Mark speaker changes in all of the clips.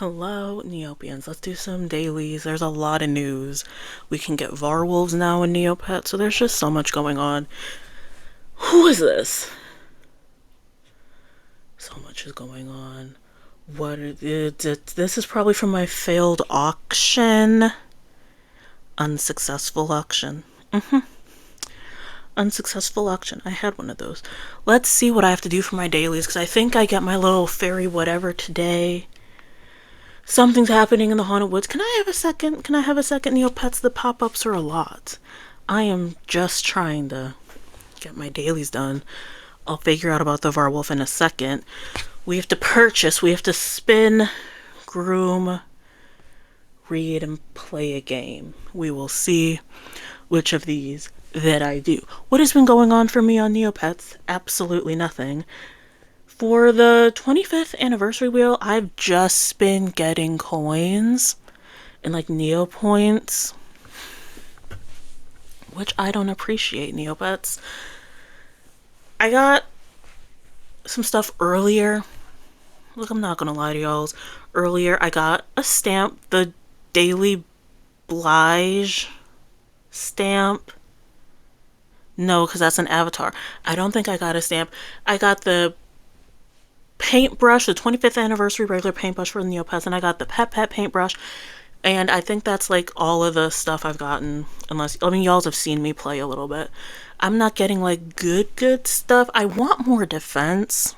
Speaker 1: Hello, Neopians. Let's do some dailies. There's a lot of news. We can get Varwolves now in Neopets, so there's just so much going on. Who is this? So much is going on. This is probably from my failed auction. Unsuccessful auction. Unsuccessful auction. I had one of those. Let's see what I have to do for my dailies, because I think I get my little fairy whatever today. Something's happening in the Haunted Woods. Can I have a second? Neopets? The pop-ups are a lot. I am just trying to get my dailies done. I'll figure out about the Varwolf in a second. We have to purchase, we have to spin, groom, read, and play a game. We will see which of these that I do. What has been going on for me on Neopets? Absolutely nothing. For the 25th anniversary wheel, I've just been getting coins and like Neo points, which I don't appreciate, Neopets. I got some stuff earlier. Look, I'm not gonna lie to y'all. Earlier, I got a stamp, the Daily Blige stamp. No, because that's an avatar. I don't think I got a stamp. I got the paintbrush, the 25th anniversary regular paintbrush for the Neopets, and I got the Pet paintbrush. And I think that's like all of the stuff I've gotten, unless, I mean, y'all have seen me play a little bit. I'm not getting like good stuff. I want more defense.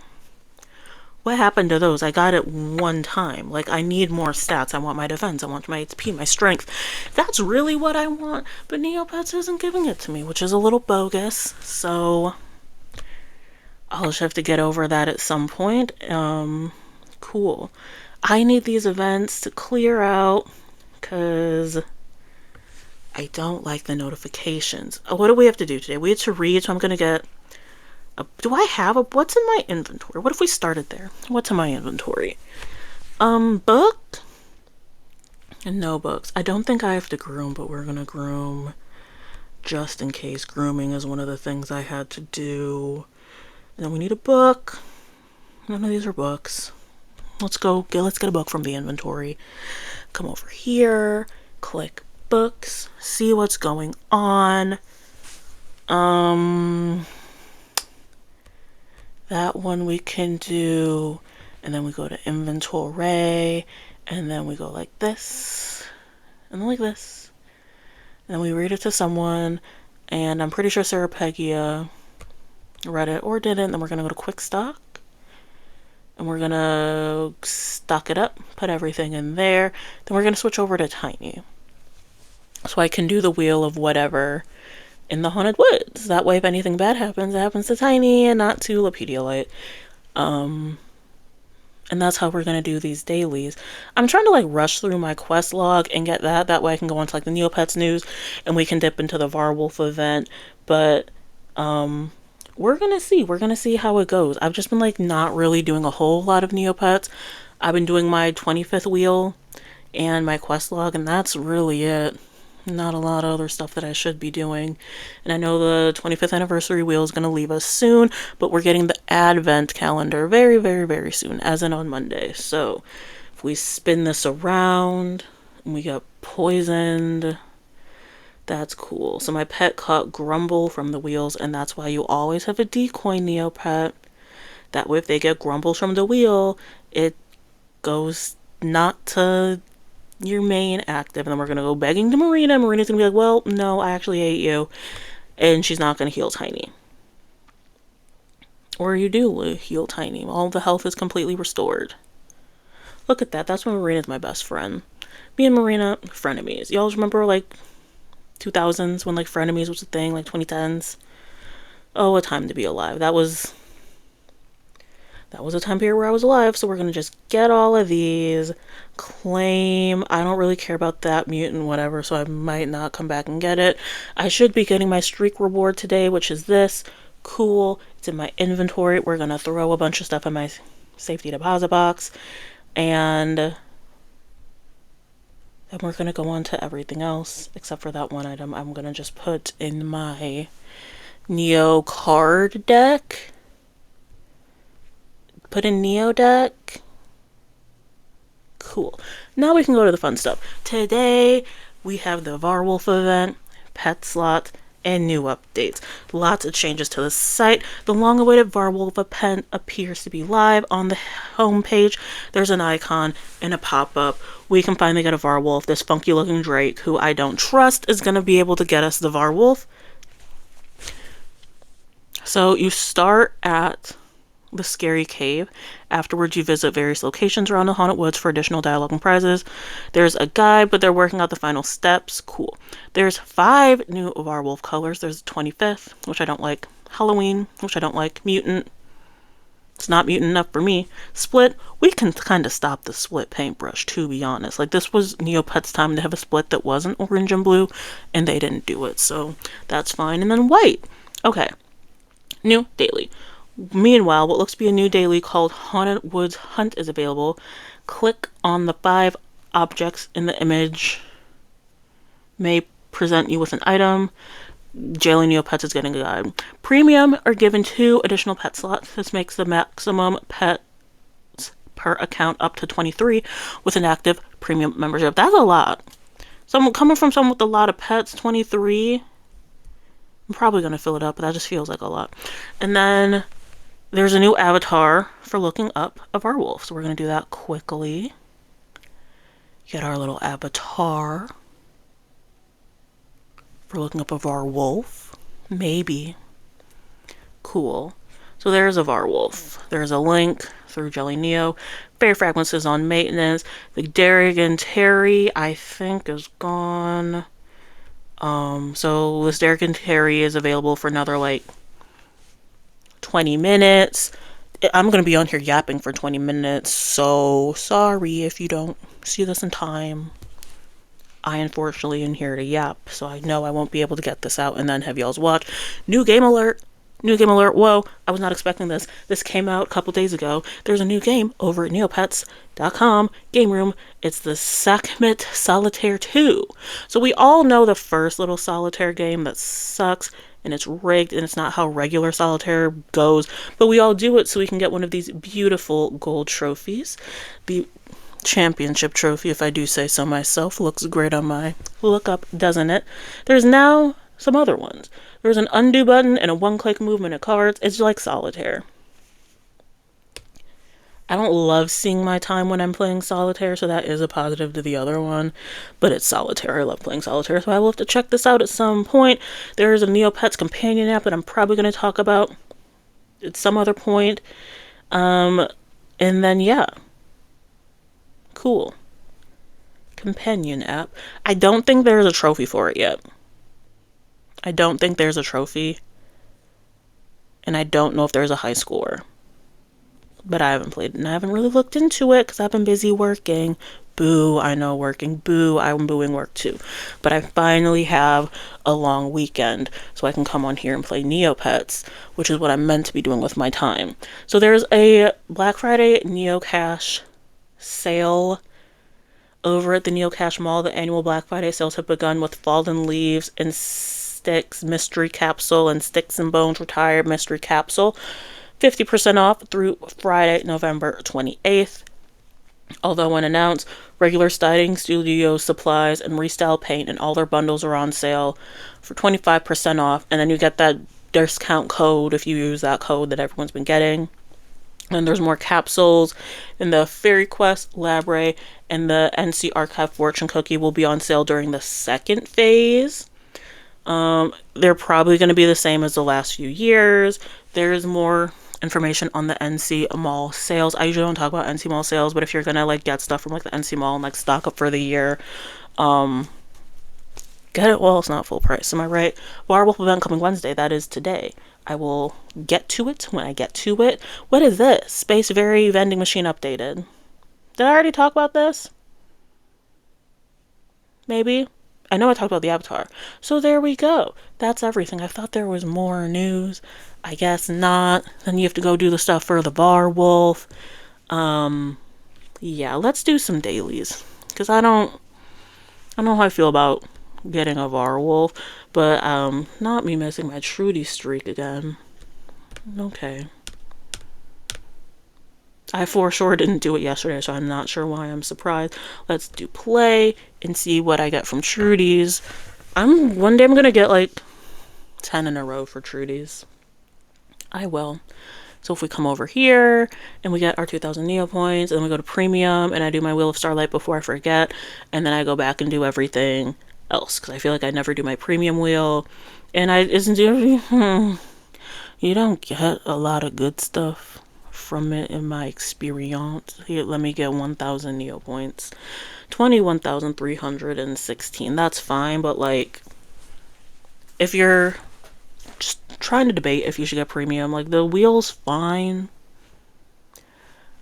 Speaker 1: What happened to those? I got it one time. Like, I need more stats. I want my defense. I want my HP, my strength. That's really what I want. But Neopets isn't giving it to me, which is a little bogus. So I'll just have to get over that at some point. Cool. I need these events to clear out because I don't like the notifications. What do we have to do today? We have to read, so I'm going to get do I have what's in my inventory? What if we started there? What's in my inventory? Book? No books. I don't think I have to groom, but we're gonna groom just in case. Grooming is one of the things I had to do. And then we need a book. None of these are books. Let's get a book from the inventory. Come over here, click books, see what's going on. That one we can do, and then we go to inventory, and then we go like this, and then like this, and then we read it to someone, and I'm pretty sure Sarah Pegia read it or didn't. Then we're gonna go to quick stock, and we're gonna stock it up, put everything in there. Then we're gonna switch over to Tiny, so I can do the wheel of whatever in the Haunted Woods. That way, if anything bad happens, it happens to Tiny and not to Lapediolite. And that's how we're gonna do these dailies. I'm trying to like rush through my quest log and get that. That way I can go on to like the Neopets news and we can dip into the Varwolf event. But we're gonna see how it goes. I've just been like not really doing a whole lot of Neopets. I've been doing my 25th wheel and my quest log, and that's really it. Not a lot of other stuff that I should be doing. And I know the 25th anniversary wheel is going to leave us soon, but we're getting the advent calendar very soon, as in on Monday. So if we spin this around and we get poisoned, that's cool. So my pet caught Grumble from the wheels, and that's why you always have a decoy Neopet. That way if they get Grumbles from the wheel, it goes not to your main active, and then we're gonna go begging to Marina. Marina's gonna be like, well, no, I actually hate you, and she's not gonna heal Tiny. Or you do heal Tiny. All the health is completely restored. Look at that. That's when Marina's my best friend. Me and Marina, frenemies. Y'all remember like 2000s when like frenemies was a thing, like 2010s? Oh, a time to be alive. That was a time period where I was alive, so we're going to just get all of these, claim. I don't really care about that mutant, whatever, so I might not come back and get it. I should be getting my streak reward today, which is this. Cool. It's in my inventory. We're going to throw a bunch of stuff in my safety deposit box, and then we're going to go on to everything else, except for that one item I'm going to just put in my Neo card deck. Put in Neo deck. Cool. Now we can go to the fun stuff. Today, we have the Varwolf event, pet slot, and new updates. Lots of changes to the site. The long-awaited Varwolf event appears to be live on the homepage. There's an icon and a pop-up. We can finally get a Varwolf. This funky-looking Drake, who I don't trust, is going to be able to get us the Varwolf. So you start at the Scary Cave. Afterwards, you visit various locations around the Haunted Woods for additional dialogue and prizes. There's a guide, but they're working out the final steps. Cool. There's 5 new Varwolf colors. There's 25th, which I don't like. Halloween, which I don't like. Mutant. It's not mutant enough for me. Split. We can kind of stop the split paintbrush, to be honest. Like, this was Neopets' time to have a split that wasn't orange and blue, and they didn't do it, so that's fine. And then white. Okay. New daily. Meanwhile, what looks to be a new daily called Haunted Woods Hunt is available. Click on the 5 objects in the image. May present you with an item. Jailing Neopets is getting a guide. Premium are given 2 additional pet slots. This makes the maximum pets per account up to 23 with an active premium membership. That's a lot. Coming from someone with a lot of pets, 23. I'm probably going to fill it up, but that just feels like a lot. And then there's a new avatar for looking up a Varwolf. So we're going to do that quickly. Get our little avatar for looking up a Varwolf. Maybe. Cool. So there's a Varwolf. There's a link through Jelly Neo. Fairy Fragments is on maintenance. The Derek and Terry, I think, is gone. So this Derek and Terry is available for another, like, 20 minutes. I'm going to be on here yapping for 20 minutes, so sorry if you don't see this in time. I unfortunately am here to yap, so I know I won't be able to get this out and then have y'all's watch. New game alert. New game alert. Whoa, I was not expecting this. This came out a couple days ago. There's a new game over at neopets.com game room. It's the Sakmet Solitaire 2. So we all know the first little solitaire game that sucks and it's rigged and it's not how regular solitaire goes, but we all do it so we can get one of these beautiful gold trophies. The championship trophy, if I do say so myself, looks great on my lookup, doesn't it? There's now some other ones. There's an undo button and a one-click movement of cards. It's like solitaire. I don't love seeing my time when I'm playing solitaire, so that is a positive to the other one. But it's solitaire. I love playing solitaire, so I will have to check this out at some point. There is a Neopets companion app that I'm probably going to talk about at some other point. And then, yeah. Cool. Companion app. I don't think there's a trophy for it yet. I don't think there's a trophy. And I don't know if there's a high score. But I haven't played it, and I haven't really looked into it because I've been busy working. Boo, I know working. Boo, I'm booing work too. But I finally have a long weekend, so I can come on here and play Neopets, which is what I'm meant to be doing with my time. So there's a Black Friday Neocash sale over at the Neocash Mall. The annual Black Friday sales have begun with Fallen Leaves and Sticks Mystery Capsule and Sticks and Bones Retired Mystery Capsule. 50% off through Friday, November 28th. Although when announced, regular styling studio supplies and restyle paint and all their bundles are on sale for 25% off. And then you get that discount code if you use that code that everyone's been getting. And there's more capsules. And the Fairy Quest, Labre, and the NC Archive Fortune Cookie will be on sale during the second phase. They're probably going to be the same as the last few years. There's more information on the NC Mall sales. I usually don't talk about NC Mall sales, but if you're gonna like get stuff from like the NC Mall and like stock up for the year, get it while it's not full price. Am I right? Warwolf event coming Wednesday. That is today. I will get to it when I get to it. What is this? Space Very vending machine updated. Did I already talk about this? Maybe. I know I talked about the avatar. So there we go. That's everything. I thought there was more news. I guess not. Then you have to go do the stuff for the Varwolf. Yeah, let's do some dailies. Because I don't know how I feel about getting a Varwolf. But, not me missing my Trudy streak again. Okay. I for sure didn't do it yesterday, so I'm not sure why I'm surprised. Let's do play and see what I get from Trudy's. One day I'm gonna get like 10 in a row for Trudy's. I will. So if we come over here and we get our 2,000 Neo points, and then we go to premium, and I do my Wheel of Starlight before I forget, and then I go back and do everything else, because I feel like I never do my premium wheel, and you don't get a lot of good stuff from it in my experience. Here, let me get 1,000 Neo points. 21,316. That's fine, but like, if you're just trying to debate if you should get premium, like, the wheel's fine.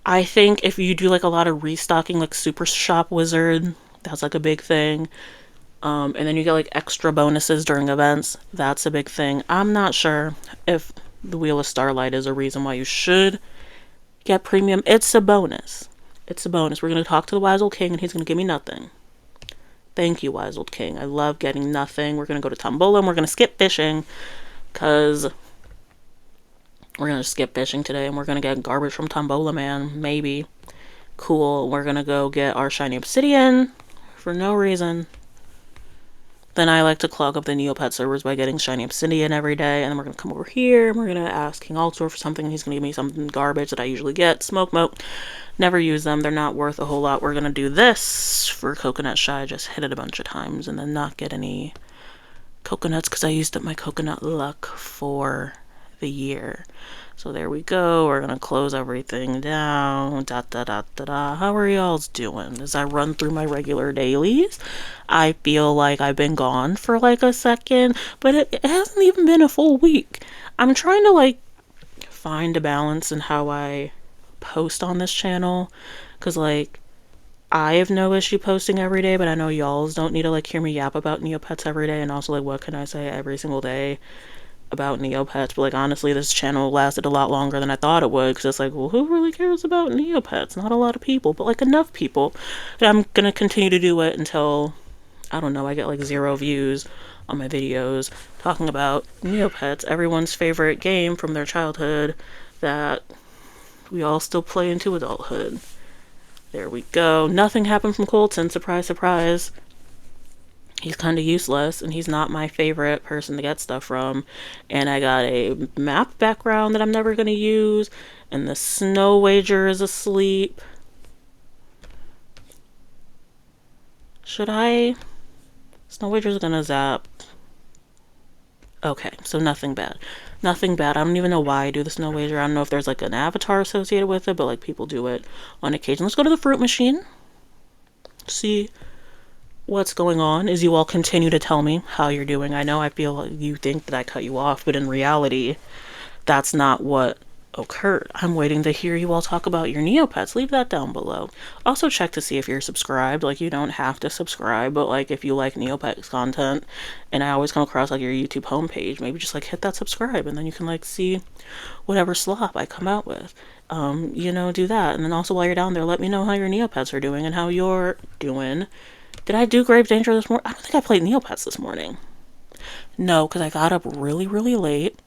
Speaker 1: I think if you do like a lot of restocking, like Super Shop Wizard, that's like a big thing. And then you get like extra bonuses during events. That's a big thing. I'm not sure if the Wheel of Starlight is a reason why you should get premium. It's a bonus. It's a bonus. We're going to talk to the Wise Old King, and he's going to give me nothing. Thank you, Wise Old King. I love getting nothing. We're going to go to Tombola, and we're going to skip fishing, because we're going to skip fishing today, and we're going to get garbage from Tombola, man. Maybe. Cool. We're going to go get our shiny obsidian for no reason. Then I like to clog up the Neopet servers by getting shiny obsidian every day. And then we're going to come over here, and we're going to ask King Altor for something. He's going to give me something garbage that I usually get. Smoke moat. Never use them. They're not worth a whole lot. We're going to do this for coconut shy. Just hit it a bunch of times and then not get any coconuts, because I used up my coconut luck for the year. So there we go. We're gonna close everything down. How are y'all's doing? As I run through my regular dailies, I feel like I've been gone for like a second, but it hasn't even been a full week. I'm trying to like find a balance in how I post on this channel, because like, I have no issue posting every day, but I know y'all's don't need to like hear me yap about Neopets every day, and also like, what can I say every single day about Neopets? But like, honestly, this channel lasted a lot longer than I thought it would, because it's like, well, who really cares about Neopets? Not a lot of people, but like enough people that I'm gonna continue to do it until, I don't know, I get like 0 views on my videos talking about Neopets, everyone's favorite game from their childhood that we all still play into adulthood. There we go. Nothing happened from Colton. Surprise, surprise. He's kind of useless, and he's not my favorite person to get stuff from. And I got a map background that I'm never going to use. And the snow wager is asleep. Should I? Snow wager's going to zap. Okay, so nothing bad. Nothing bad. I don't even know why I do the snow wager. I don't know if there's like an avatar associated with it, but like, people do it on occasion. Let's go to the fruit machine. See what's going on as you all continue to tell me how you're doing. I know I feel like you think that I cut you off, but in reality, that's not what occurred. I'm waiting to hear you all talk about your Neopets. Leave that down below. Also check to see if you're subscribed. Like, you don't have to subscribe, but like, if you like Neopets content and I always come across like your YouTube homepage, maybe just like hit that subscribe, and then you can like see whatever slop I come out with. You know, do that. And then also, while you're down there, let me know how your Neopets are doing and how you're doing. Did I do Grave Danger this morning? I don't think I played Neopets this morning. No, because I got up really, really late.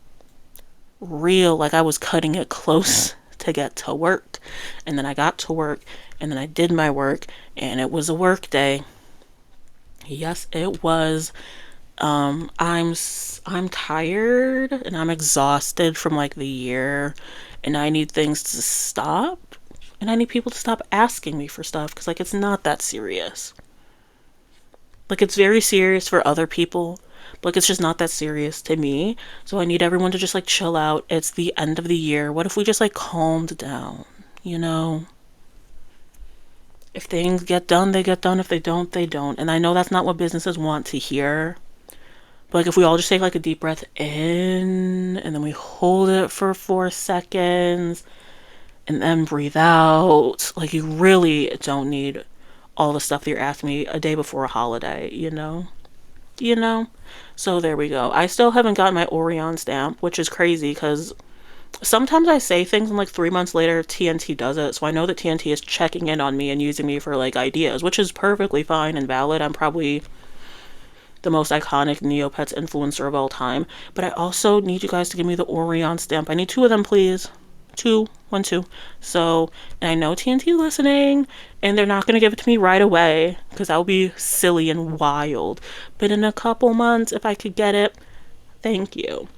Speaker 1: Like, I was cutting it close to get to work. And then I got to work, and then I did my work, and it was a work day. Yes, it was. I'm tired, and I'm exhausted from like the year, and I need things to stop, and I need people to stop asking me for stuff, because like, it's not that serious. Like, it's very serious for other people, but like, it's just not that serious to me. So I need everyone to just like chill out. It's the end of the year. What if we just like calmed down, you know? If things get done, they get done. If they don't, they don't. And I know that's not what businesses want to hear. But like, if we all just take like a deep breath in, and then we hold it for 4 seconds, and then breathe out. Like, you really don't need all the stuff that you're asking me a day before a holiday, you know? So there we go. I still haven't gotten my Orion stamp, which is crazy, because sometimes I say things and like 3 months later TNT does it. So I know that TNT is checking in on me and using me for like ideas, which is perfectly fine and valid. I'm probably the most iconic Neopets influencer of all time. But I also need you guys to give me the Orion stamp. I need 2 of them, please. two, 1, 2. So, and I know TNT listening, and they're not gonna give it to me right away because that would be silly and wild. But in a couple months, if I could get it, thank you.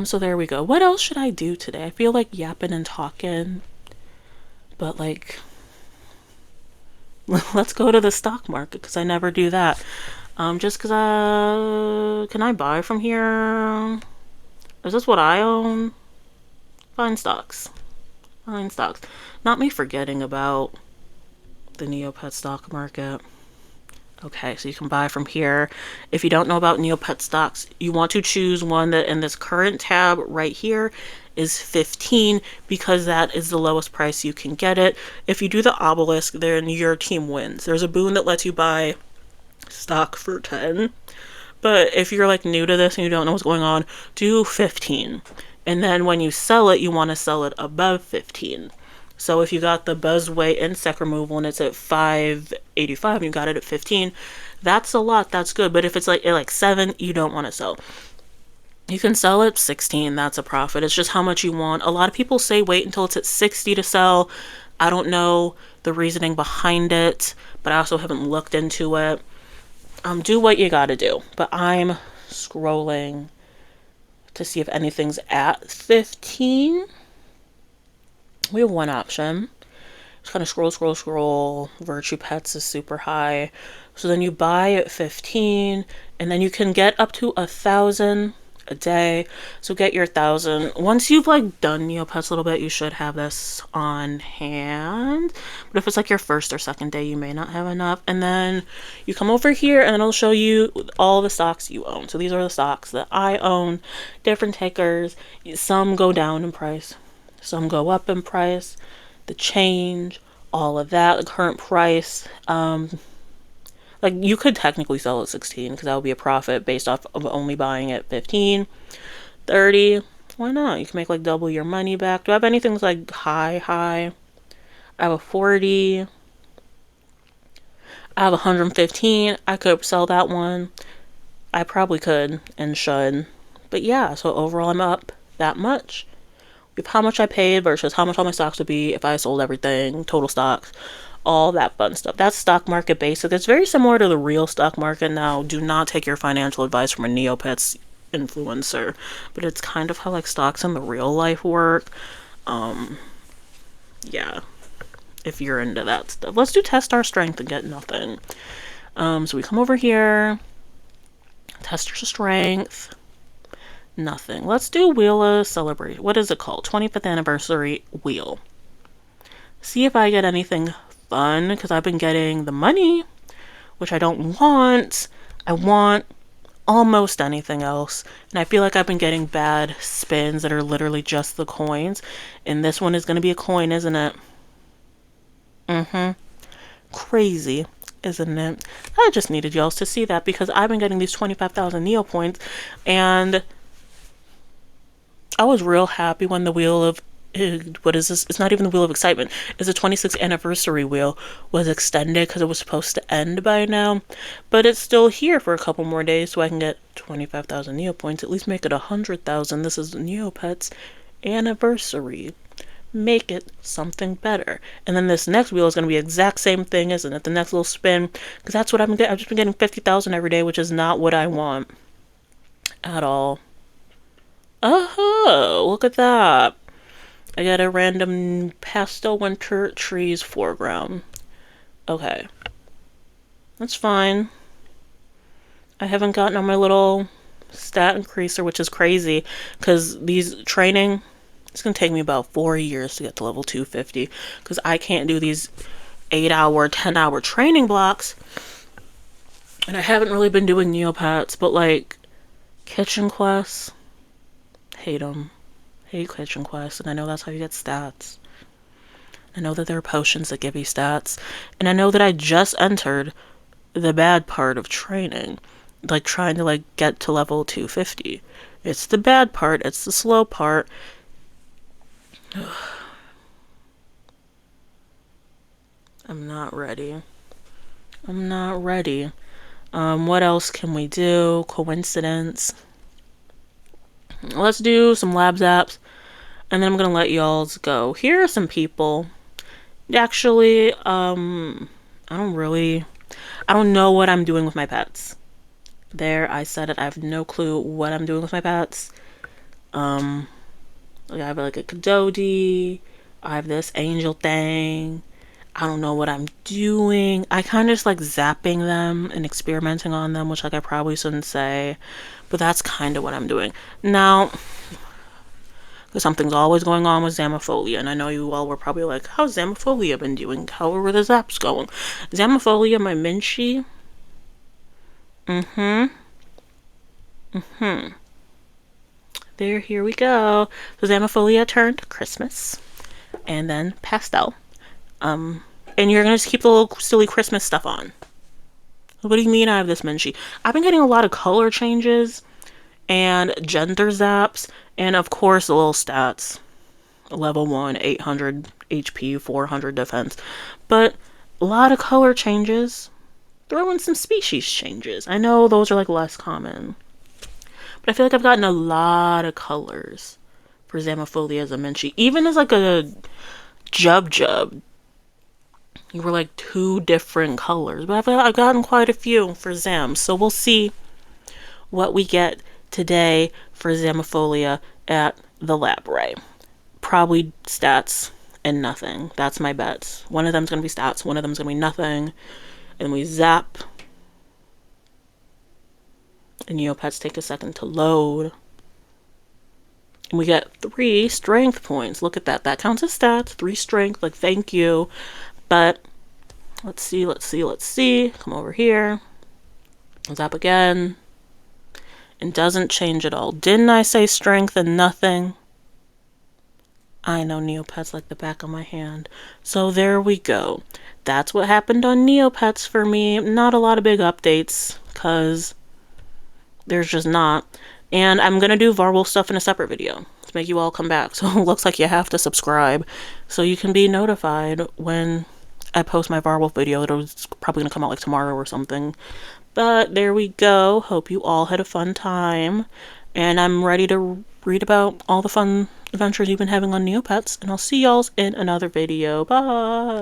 Speaker 1: So there we go. What else should I do today? I feel like yapping and talking, but like, let's go to the stock market because I never do that. Just because can I buy from here? Is this what I own? Find stocks. Find stocks. Not me forgetting about the neopet stock market. Okay, so you can buy from here. If you don't know about neopet stocks, you want to choose one that in this current tab right here is 15 because that is the lowest price you can get it. If you do the obelisk, then your team wins. There's a boon that lets you buy stock for 10. But if you're like new to this and you don't know what's going on, do 15. And then when you sell it, you want to sell it above 15. So if you got the buzzway insect removal and it's at 585 and you got it at 15, that's a lot. That's good. But if it's like at 7, you don't want to sell. You can sell at 16. That's a profit. It's just how much you want. A lot of people say wait until it's at 60 to sell. I don't know the reasoning behind it, but I also haven't looked into it. Do what you gotta do. But I'm scrolling to see if anything's at 15. We have one option. Just kind of scroll. Virtue Pets is super high. So then you buy at 15, and then you can get up to 1,000 a day. So get your 1,000. Once you've like done Neopets a little bit, you should have this on hand. But if it's like your first or second day, you may not have enough. And then you come over here and it'll show you all the stocks you own. So these are the stocks that I own, different tickers. Some go down in price, some go up in price, the change, all of that, the current price. Like you could technically sell at 16 because that would be a profit based off of only buying at 15, 30. Why not? You can make like double your money back. Do I have anything that's like high? I have a 40. I have 115. I could sell that one. I probably could and should. But yeah, so overall I'm up that much. With how much I paid versus how much all my stocks would be if I sold everything, total stocks, all that fun stuff. That's stock market basic. It's very similar to the real stock market. Now, do not take your financial advice from a Neopets influencer, but it's kind of how like stocks in the real life work. Yeah, if you're into that stuff. Let's do test our strength and get nothing. So we come over here, test your strength. Nothing. Let's do Wheel of Celebration. What is it called? 25th Anniversary Wheel. See if I get anything fun, because I've been getting the money, which I don't want. I want almost anything else. And I feel like I've been getting bad spins that are literally just the coins. And this one is going to be a coin, isn't it? Crazy, isn't it? I just needed y'all to see that because I've been getting these 25,000 Neo points, and I was real happy when the Wheel of, what is this? It's not even the Wheel of Excitement. It's the 26th Anniversary Wheel was extended because it was supposed to end by now. But it's still here for a couple more days so I can get 25,000 Neo points. At least make it 100,000. This is Neopets Anniversary. Make it something better. And then this next wheel is going to be the exact same thing, isn't it? The next little spin. Because that's what I've been getting. I've just been getting 50,000 every day, which is not what I want at all. Oh, look at that. I got a random pastel winter trees foreground. Okay. That's fine. I haven't gotten on my little stat increaser, which is crazy. Because these training, it's going to take me about 4 years to get to level 250. Because I can't do these 8-hour, 10-hour training blocks. And I haven't really been doing Neopets, but like kitchen quests. Hate them. Hate kitchen quests, and I know that's how you get stats. I know that there are potions that give you stats, and I know that I just entered the bad part of training, like trying to like get to level 250. It's the bad part. It's the slow part. I'm not ready. I'm not ready. What else can we do? Coincidence. Let's do some lab zaps. and then I'm gonna let y'all's go. Here are some people. Actually, I don't know what I'm doing with my pets. There, I said it. I have no clue what I'm doing with my pets. Like I have like a Kadodi. I have this angel thing. I don't know what I'm doing. I kind of just like zapping them and experimenting on them, which like I probably shouldn't say, but that's kind of what I'm doing. Now, because something's always going on with Zamofolia, and I know you all were probably like, how's Zamofolia been doing? How were the zaps going? Zamofolia, my Minchie. There, here we go. So Zamofolia turned Christmas, and then pastel. And you're gonna just keep the little silly Christmas stuff on. What do you mean I have this Minchie? I've been getting a lot of color changes and gender zaps, and of course the little stats. Level 1, 800 HP, 400 defense. But a lot of color changes. Throw in some species changes. I know those are like less common. But I feel like I've gotten a lot of colors for Zamofolia as a Minchie. Even as like a Jub. You were like 2 different colors. But I've gotten quite a few for Zam. So we'll see what we get today for Zamofolia at the lab ray. Probably stats and nothing. That's my bet. One of them's gonna be stats, one of them's gonna be nothing. And we zap. And neopets take a second to load. And we get 3 strength points. Look at that. That counts as stats. 3 strength. Like, thank you. But let's see. Come over here. Zap again. And doesn't change at all. Didn't I say strength and nothing? I know Neopets like the back of my hand. So there we go. That's what happened on Neopets for me. Not a lot of big updates, because there's just not. And I'm going to do Varwolf stuff in a separate video to make you all come back. So it looks like you have to subscribe so you can be notified when I post my Varwolf video. It's probably going to come out like tomorrow or something. But there we go. Hope you all had a fun time. And I'm ready to read about all the fun adventures you've been having on Neopets. And I'll see y'all in another video. Bye!